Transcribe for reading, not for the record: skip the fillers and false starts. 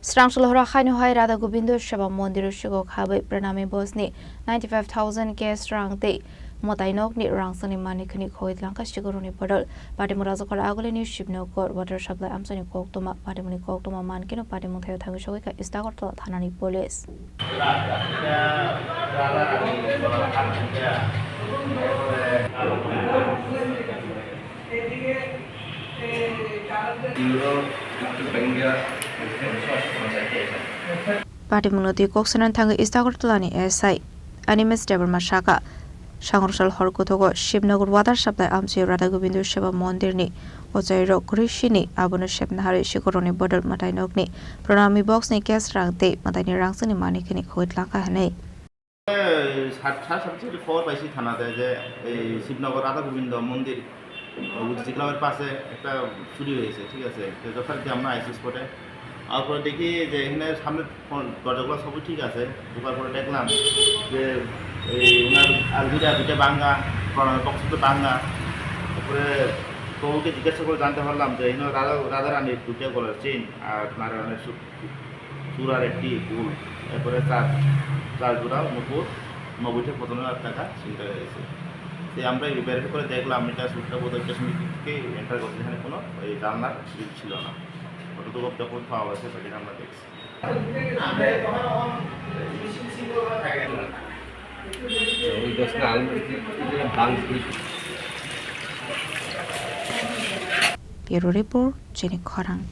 Strangshulhora Khainuhai Radha Gobindo Shaba Mondiru Shugo Khabe Pranami Bosni 95,000 K strong day Motainok ni Rangsani Manikani Koit Lanka Shiguruni Podol Patimurazakor Agolini Shibno Kor Water Supply Amsani Koktoma Patimuni Koktoma Mankino Patimunthe Tangushawika Istagor Hanani Police Patimunoti Koksanan Tanga Istagortolani SI Animes Deber Mashaka Shangrosal Horkotogo Shibnagur Water Supply Amsi Radha Gobindo Shiva Mondirni Ozairo Krishini Abunu Shebnahari Shikoroni Bodol Matainokni Pranami Box ni Gas Rang Day Matani Rangsani Manikini Koit Lanka Hane সবচেয়ে খবর পাইছি থানাতে যে এই শিবনগর রাধা গোবিন্দ মন্দির বুদ্ধিজি ক্লাবের পাশে একটা চুরি হয়েছে, ঠিক আছে। তো যথারীতি আমরা আইসি স্পটে আর পরে দেখি যে এখানে সামনে দরজাগুলো সবই ঠিক আছে। ঢোকার পরে দেখলাম যে এই ওনার আলভিটা দুটো ভাঙ্গা, বক্সটা ভাঙ্গা। তারপরে বউকে জিজ্ঞাসা করে জানতে পারলাম যে এখানে রাধারানীর দুটো গলার চেন আর নারায়ণের চূড়ার একটি ফুল, এরপরে চার জোড়া নুপুর 90,000 টাকা ছিনতাই হয়ে গেছে। তো আমরা ভেরিফাই করে দেখলাম এটা সূত্রবোধ স্টেশন থেকে এন্টার করছে, এখানে কোনো ওই জানলার সিট ছিল না। কতটুকু ডকুমেন্ট পাওয়া গেছে সেটা আমরা দেখছি। Bureau Report Jenny Khorang